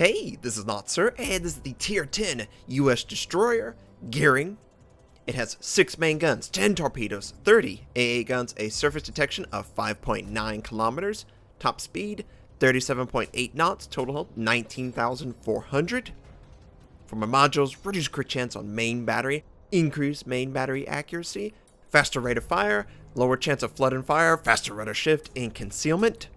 Hey, this is Notser, and this is the Tier 10 US Destroyer, Gearing. It has 6 main guns, 10 torpedoes, 30 AA guns, a surface detection of 5.9 kilometers, top speed 37.8 knots, total health 19,400. For my modules, reduce crit chance on main battery, increase main battery accuracy, faster rate of fire, lower chance of flood and fire, faster rudder shift, and concealment.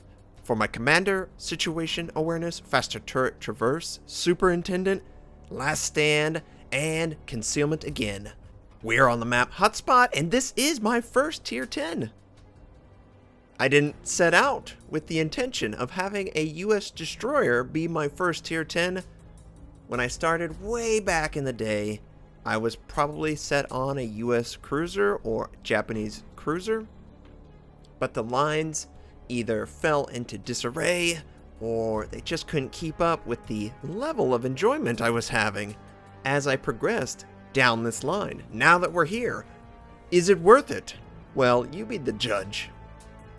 For my commander, situation awareness, faster turret traverse, superintendent, last stand, and concealment again. We're on the map Hotspot, and this is my first Tier 10. I didn't set out with the intention of having a US destroyer be my first Tier 10. When I started way back in the day, I was probably set on a US cruiser or Japanese cruiser, but the lines either fell into disarray or they just couldn't keep up with the level of enjoyment I was having as I progressed down this line. Now that we're here, is it worth it? Well, you be the judge.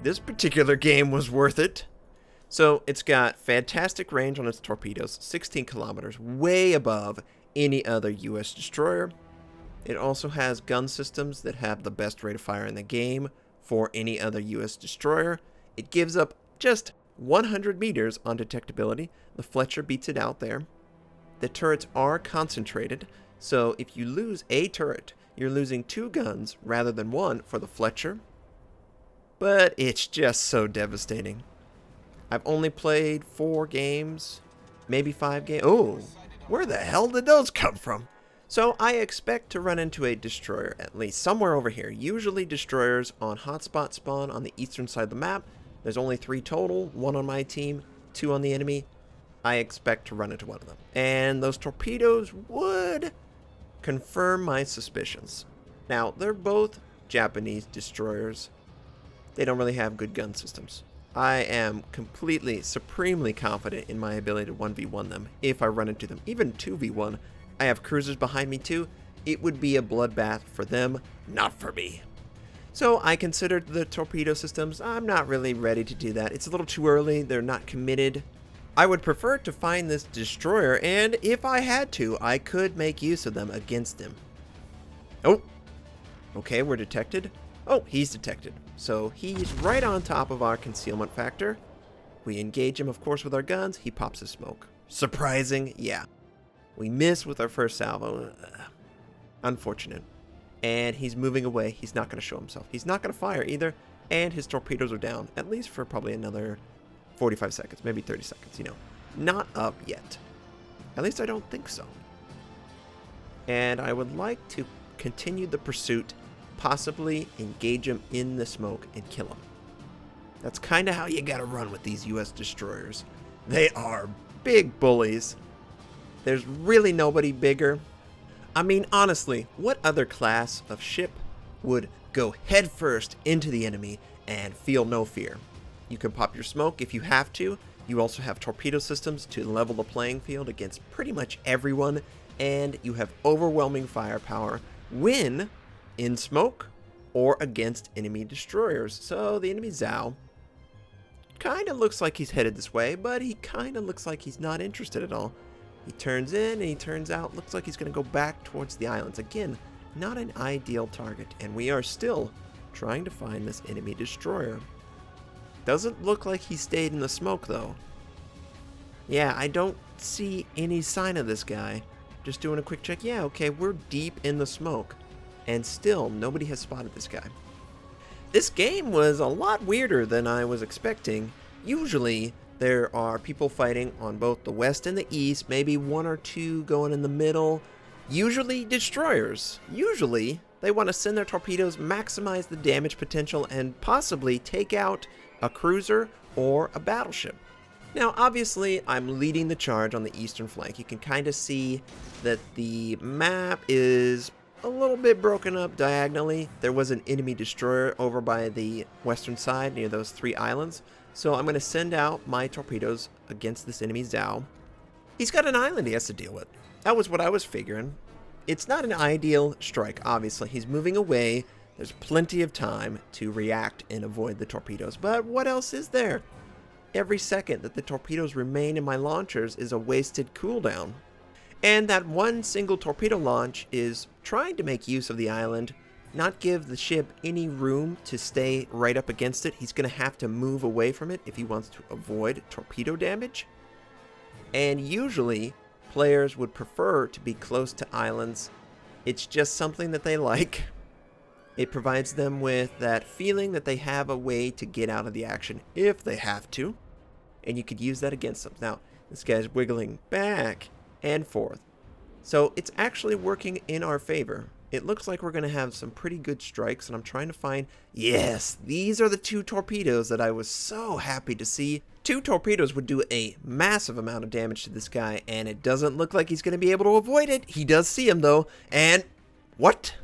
This particular game was worth it. So it's got fantastic range on its torpedoes, 16 kilometers, way above any other US destroyer. It also has gun systems that have the best rate of fire in the game for any other US destroyer. It gives up just 100 meters on detectability. The Fletcher beats it out there. The turrets are concentrated, so if you lose a turret, you're losing 2 guns rather than 1 for the Fletcher. But it's just so devastating. I've only played 4 games, maybe 5 games. Oh, where the hell did those come from? So I expect to run into a destroyer at least somewhere over here. Usually destroyers on Hotspot spawn on the eastern side of the map. There's only 3 total, 1 on my team, 2 on the enemy. I expect to run into one of them. And those torpedoes would confirm my suspicions. Now, they're both Japanese destroyers. They don't really have good gun systems. I am completely, supremely confident in my ability to 1v1 them if I run into them. Even 2v1. I have cruisers behind me too. It would be a bloodbath for them, not for me. So I considered the torpedo systems. I'm not really ready to do that. It's a little too early. They're not committed. I would prefer to find this destroyer, and if I had to, I could make use of them against him. Oh, okay, we're detected. Oh, he's detected. So he's right on top of our concealment factor. We engage him, of course, with our guns. He pops his smoke. Surprising? Yeah. We miss with our first salvo. Unfortunate. And he's moving away. He's not going to show himself. He's not going to fire either. And his torpedoes are down, at least for probably another 45 seconds, maybe 30 seconds, you know. Not up yet. At least I don't think so. And I would like to continue the pursuit, possibly engage him in the smoke and kill him. That's kind of how you got to run with these US destroyers. They are big bullies. There's really nobody bigger. I mean, honestly, what other class of ship would go headfirst into the enemy and feel no fear? You can pop your smoke if you have to. You also have torpedo systems to level the playing field against pretty much everyone, and you have overwhelming firepower when in smoke or against enemy destroyers. So the enemy Zhao kind of looks like he's headed this way, but he kind of looks like he's not interested at all. He turns in and he turns out. Looks like he's going to go back towards the islands. Again, not an ideal target. And we are still trying to find this enemy destroyer. Doesn't look like he stayed in the smoke, though. Yeah, I don't see any sign of this guy. Just doing a quick check. Yeah, okay, we're deep in the smoke. And still, nobody has spotted this guy. This game was a lot weirder than I was expecting. Usually, there are people fighting on both the west and the east, maybe 1 or 2 going in the middle. Usually destroyers. Usually they want to send their torpedoes, maximize the damage potential, and possibly take out a cruiser or a battleship. Now, obviously, I'm leading the charge on the eastern flank. You can kind of see that the map is a little bit broken up diagonally. There was an enemy destroyer over by the western side near those 3 islands. So I'm going to send out my torpedoes against this enemy Zhao. He's got an island he has to deal with. That was what I was figuring. It's not an ideal strike, obviously. He's moving away. There's plenty of time to react and avoid the torpedoes. But what else is there? every second that the torpedoes remain in my launchers is a wasted cooldown. And that one single torpedo launch is trying to make use of the island, not give the ship any room to stay right up against it. He's going to have to move away from it if he wants to avoid torpedo damage. And usually, players would prefer to be close to islands. It's just something that they like. It provides them with that feeling that they have a way to get out of the action if they have to. And you could use that against them. Now, this guy's wiggling back and forth. So it's actually working in our favor. It looks like we're going to have some pretty good strikes, and I'm trying to find... Yes, these are the 2 torpedoes that I was so happy to see. 2 torpedoes would do a massive amount of damage to this guy, and it doesn't look like he's going to be able to avoid it. He does see him, though, and... What?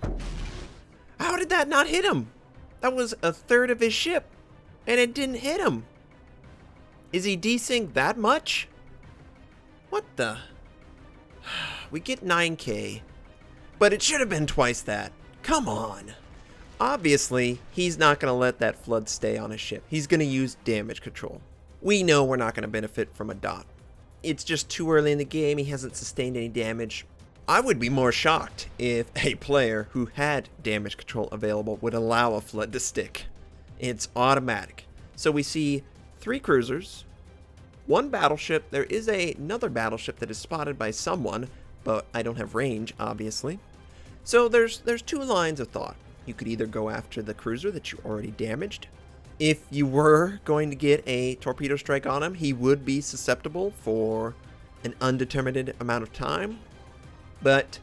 How did that not hit him? That was a third of his ship, and it didn't hit him. Is he desync that much? What the... We get 9k, but it should have been twice that. Come on. Obviously, he's not going to let that flood stay on his ship. He's going to use damage control. We know we're not going to benefit from a dot. It's just too early in the game. He hasn't sustained any damage. I would be more shocked if a player who had damage control available would allow a flood to stick. It's automatic. So we see 3 cruisers, 1 battleship. There is another battleship that is spotted by someone, but I don't have range, obviously. So there's 2 lines of thought. You could either go after the cruiser that you already damaged. If you were going to get a torpedo strike on him, he would be susceptible for an undetermined amount of time. But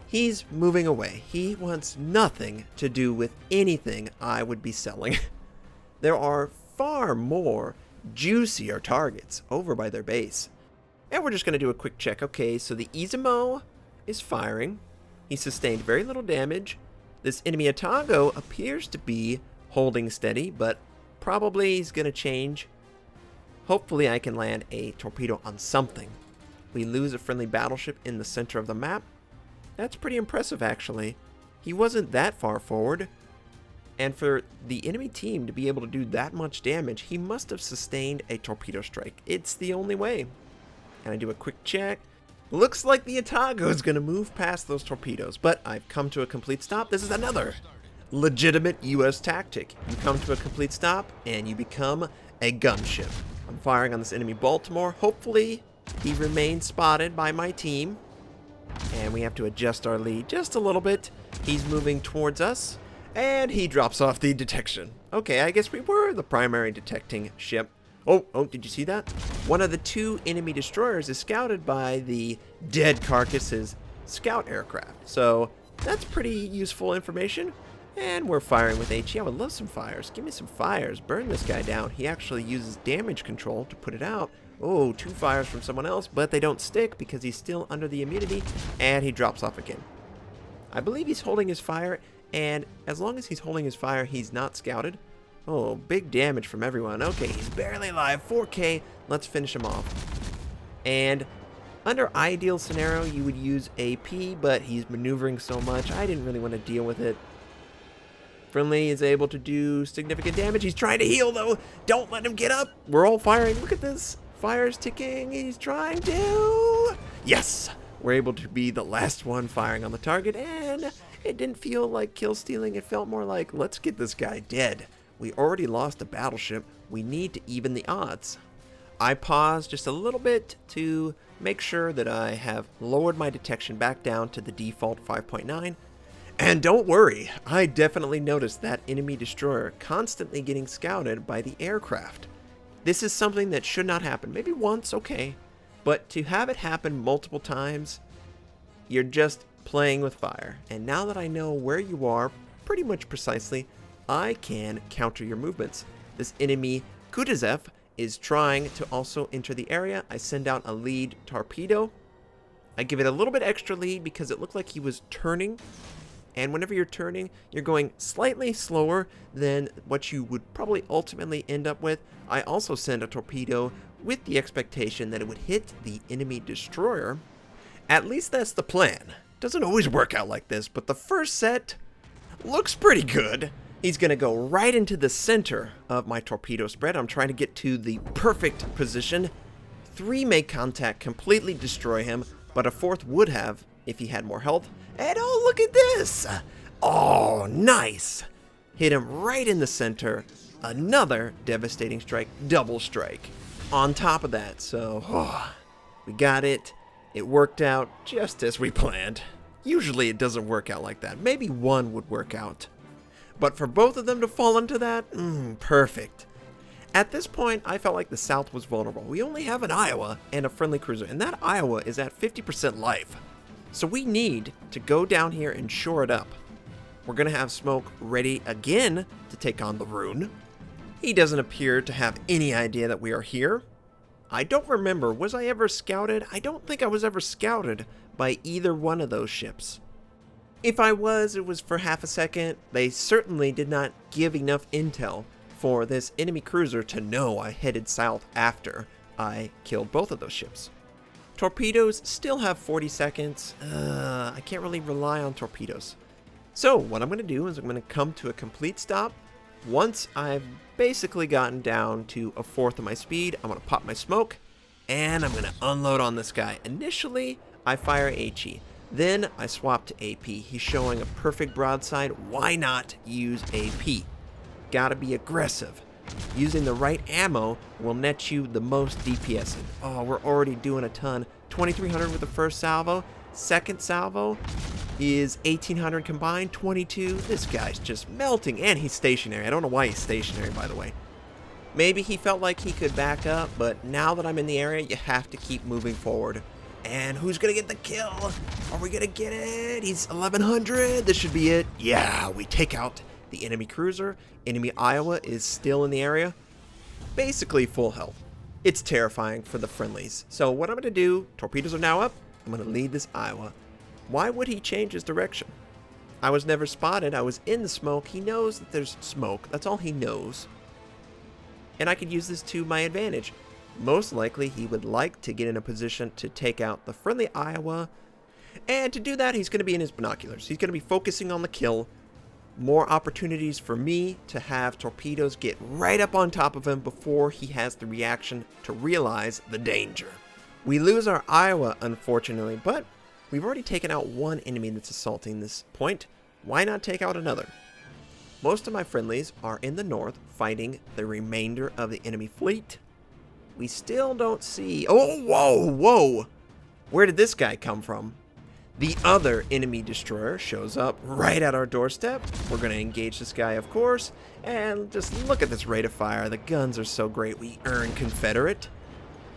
he's moving away. He wants nothing to do with anything I would be selling. There are far more juicier targets over by their base. And we're just going to do a quick check. Okay, so the Izumo is firing. He sustained very little damage. This enemy Atago appears to be holding steady, but probably he's going to change. Hopefully I can land a torpedo on something. We lose a friendly battleship in the center of the map. That's pretty impressive, actually. He wasn't that far forward. And for the enemy team to be able to do that much damage, he must have sustained a torpedo strike. It's the only way. And I do a quick check. Looks like the Atago is going to move past those torpedoes, but I've come to a complete stop. This is another legitimate U.S. tactic. You come to a complete stop, and you become a gunship. I'm firing on this enemy Baltimore. Hopefully, he remains spotted by my team. And we have to adjust our lead just a little bit. He's moving towards us, and he drops off the detection. Okay, I guess we were the primary detecting ship. Oh, did you see that? One of the 2 enemy destroyers is scouted by the dead carcass's scout aircraft. So that's pretty useful information. And we're firing with HE. I would love some fires. Give me some fires. Burn this guy down. He actually uses damage control to put it out. Oh, 2 fires from someone else, but they don't stick because he's still under the immunity, and he drops off again. I believe he's holding his fire, and as long as he's holding his fire, he's not scouted. Oh, big damage from everyone. Okay, he's barely alive. 4k. Let's finish him off. And under ideal scenario, you would use AP, but he's maneuvering so much, I didn't really want to deal with it. Friendly is able to do significant damage. He's trying to heal, though. Don't let him get up. We're all firing. Look at this. Fire's ticking. He's trying to... Yes! We're able to be the last one firing on the target, and it didn't feel like kill stealing. It felt more like, let's get this guy dead. We already lost a battleship. We need to even the odds. I paused just a little bit to make sure that I have lowered my detection back down to the default 5.9. And don't worry, I definitely noticed that enemy destroyer constantly getting scouted by the aircraft. This is something that should not happen. Maybe once, okay. But to have it happen multiple times, you're just playing with fire. And now that I know where you are pretty much precisely, I can counter your movements. This enemy Kutuzov is trying to also enter the area. I send out a lead torpedo. I give it a little bit extra lead because it looked like he was turning. And whenever you're turning, you're going slightly slower than what you would probably ultimately end up with. I also send a torpedo with the expectation that it would hit the enemy destroyer. At least that's the plan. Doesn't always work out like this, but the first set looks pretty good. He's going to go right into the center of my torpedo spread. I'm trying to get to the perfect position. 3 make contact, completely destroy him, but a 4th would have if he had more health. And oh, look at this! Oh, nice! Hit him right in the center. Another devastating strike, double strike. On top of that, so we got it. It worked out just as we planned. Usually it doesn't work out like that. Maybe one would work out. But for both of them to fall into that, perfect. At this point, I felt like the South was vulnerable. We only have an Iowa and a friendly cruiser, and that Iowa is at 50% life. So we need to go down here and shore it up. We're going to have Smoke ready again to take on the Rune. He doesn't appear to have any idea that we are here. I don't remember, was I ever scouted? I don't think I was ever scouted by either one of those ships. If I was, it was for half a second. They certainly did not give enough intel for this enemy cruiser to know I headed south after I killed both of those ships. Torpedoes still have 40 seconds. I can't really rely on torpedoes. So what I'm going to do is I'm going to come to a complete stop. Once I've basically gotten down to a 1/4 of my speed, I'm going to pop my smoke, and I'm going to unload on this guy. Initially, I fire HE. Then I swap to AP. He's showing a perfect broadside. Why not use AP? Gotta be aggressive. Using the right ammo will net you the most DPS. Oh, we're already doing a ton. 2,300 with the first salvo. Second salvo is 1,800 combined. 22. This guy's just melting, and he's stationary. I don't know why he's stationary, by the way. Maybe he felt like he could back up, but now that I'm in the area, you have to keep moving forward. And who's going to get the kill? Are we going to get it? He's 1,100. This should be it. Yeah, we take out the enemy cruiser. Enemy Iowa is still in the area. Basically full health. It's terrifying for the friendlies. So what I'm going to do, torpedoes are now up. I'm going to lead this Iowa. Why would he change his direction? I was never spotted. I was in the smoke. He knows that there's smoke. That's all he knows. And I could use this to my advantage. Most likely, he would like to get in a position to take out the friendly Iowa. And to do that, he's going to be in his binoculars. He's going to be focusing on the kill. More opportunities for me to have torpedoes get right up on top of him before he has the reaction to realize the danger. We lose our Iowa, unfortunately, but we've already taken out one enemy that's assaulting this point. Why not take out another? Most of my friendlies are in the north fighting the remainder of the enemy fleet. We still don't see... Oh, whoa! Where did this guy come from? The other enemy destroyer shows up right at our doorstep. We're going to engage this guy, of course. And just look at this rate of fire. The guns are so great. We earn Confederate.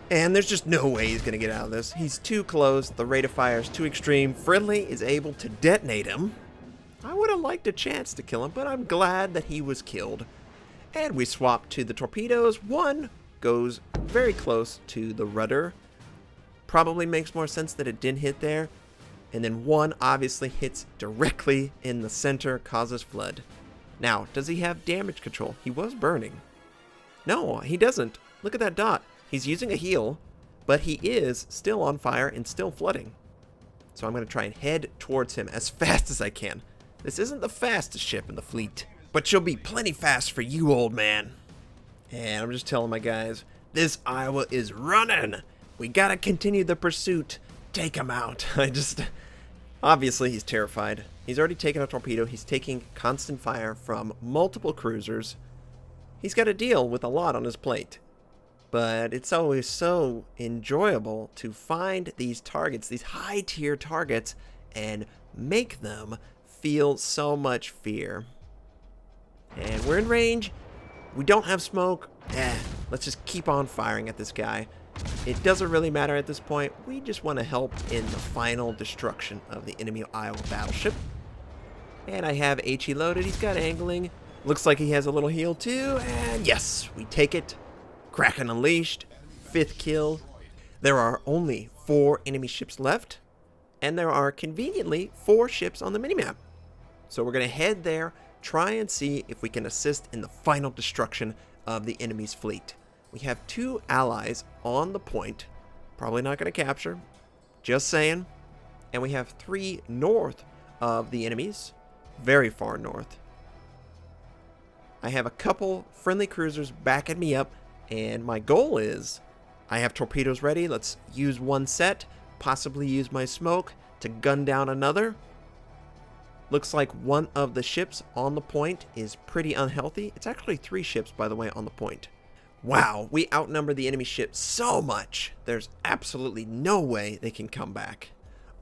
And there's just no way he's going to get out of this. He's too close. The rate of fire is too extreme. Friendly is able to detonate him. I would have liked a chance to kill him, but I'm glad that he was killed. And we swap to the torpedoes. One goes very close to the rudder. Probably makes more sense that it didn't hit there. And then one obviously hits directly in the center, causes flood. Now, does he have damage control? He was burning. No, he doesn't. Look at that dot. He's using a heal, but he is still on fire and still flooding. So I'm going to try and head towards him as fast as I can. This isn't the fastest ship in the fleet, but she'll be plenty fast for you, old man. And I'm just telling my guys, this Iowa is running. We got to continue the pursuit. Take him out. Obviously, he's terrified. He's already taken a torpedo. He's taking constant fire from multiple cruisers. He's got to deal with a lot on his plate. But it's always so enjoyable to find these targets, these high-tier targets, and make them feel so much fear. And we're in range. We don't have smoke. Let's just keep on firing at this guy. It doesn't really matter at this point. We just want to help in the final destruction of the enemy Iowa battleship. And I have HE loaded. He's got angling. Looks like he has a little heal too. And yes, we take it. Kraken unleashed. 5th kill. There are only 4 enemy ships left. And there are conveniently 4 ships on the minimap. So we're going to head there, try and see if we can assist in the final destruction of the enemy's fleet. We have 2 allies on the point. Probably not going to capture. Just saying. And we have 3 north of the enemies. Very far north. I have a couple friendly cruisers backing me up, and my goal is I have torpedoes ready. Let's use one set, possibly use my smoke to gun down another. Looks like one of the ships on the point is pretty unhealthy. It's actually 3 ships, by the way, on the point. Wow, we outnumber the enemy ships so much. There's absolutely no way they can come back.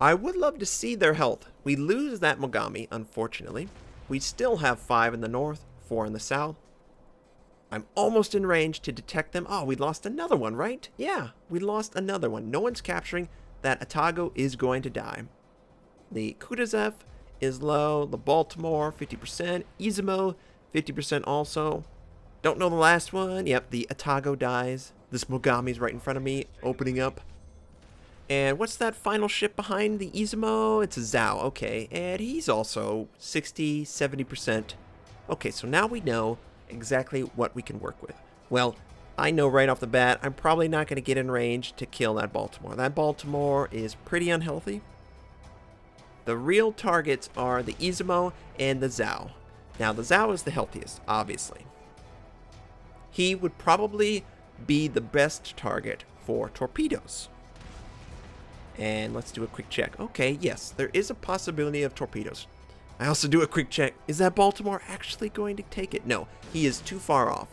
I would love to see their health. We lose that Mogami, unfortunately. We still have 5 in the north, 4 in the south. I'm almost in range to detect them. Oh, we lost another one, right? Yeah, we lost another one. No one's capturing. That Atago is going to die. The Kutuzov is low. The Baltimore, 50%. Izumo, 50% also. Don't know the last one. Yep, the Atago dies. This Mogami's right in front of me, opening up. And what's that final ship behind the Izumo? It's a Zhao, okay. And he's also 60, 70%. Okay, so now we know exactly what we can work with. Well, I know right off the bat, I'm probably not going to get in range to kill that Baltimore. That Baltimore is pretty unhealthy. The real targets are the Izumo and the Zhao. Now, the Zhao is the healthiest, obviously. He would probably be the best target for torpedoes. And let's do a quick check. Okay, yes, there is a possibility of torpedoes. I also do a quick check. Is that Baltimore actually going to take it? No, he is too far off.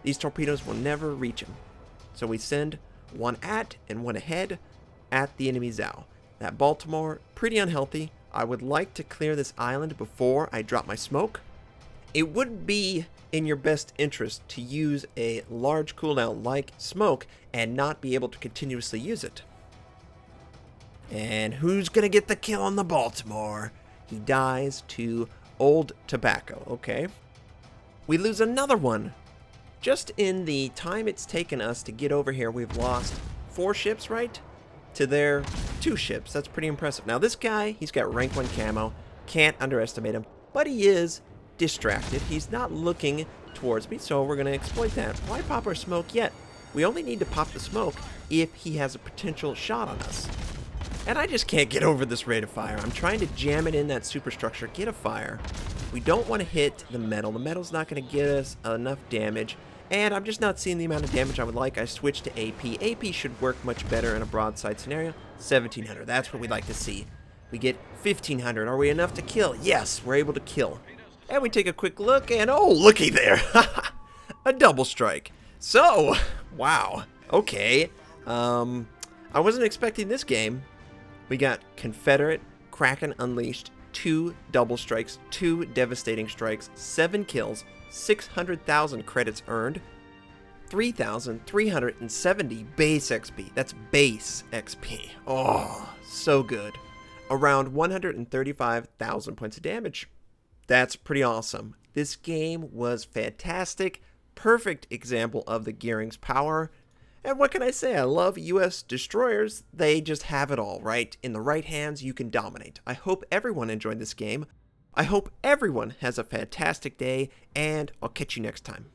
These torpedoes will never reach him. So we send one at and one ahead at the enemy Zhao. That Baltimore, pretty unhealthy. I would like to clear this island before I drop my smoke. It would be in your best interest to use a large cooldown like smoke and not be able to continuously use it. And who's going to get the kill on the Baltimore? He dies to Old Tobacco, okay. We lose another one. Just in the time it's taken us to get over here, we've lost 4 ships, right? To their 2 ships. That's pretty impressive. Now this guy, he's got rank 1 camo. Can't underestimate him. But he is distracted. He's not looking towards me, so we're going to exploit that. Why pop our smoke yet? We only need to pop the smoke if he has a potential shot on us. And I just can't get over this rate of fire. I'm trying to jam it in that superstructure, get a fire. We don't want to hit the metal. The metal's not going to get us enough damage. And I'm just not seeing the amount of damage I would like. I switched to AP. AP should work much better in a broadside scenario. 1700, that's what we'd like to see. We get 1500. Are we enough to kill? Yes, we're able to kill. And we take a quick look, and oh, looky there. A double strike. So, wow. Okay. I wasn't expecting this game. We got Confederate, Kraken Unleashed, 2 double strikes, 2 devastating strikes, 7 kills, 600,000 credits earned, 3,370 base XP. That's base XP. Oh, so good. Around 135,000 points of damage. That's pretty awesome. This game was fantastic. Perfect example of the gearing's power. And what can I say? I love U.S. destroyers. They just have it all, right? In the right hands, you can dominate. I hope everyone enjoyed this game. I hope everyone has a fantastic day, and I'll catch you next time.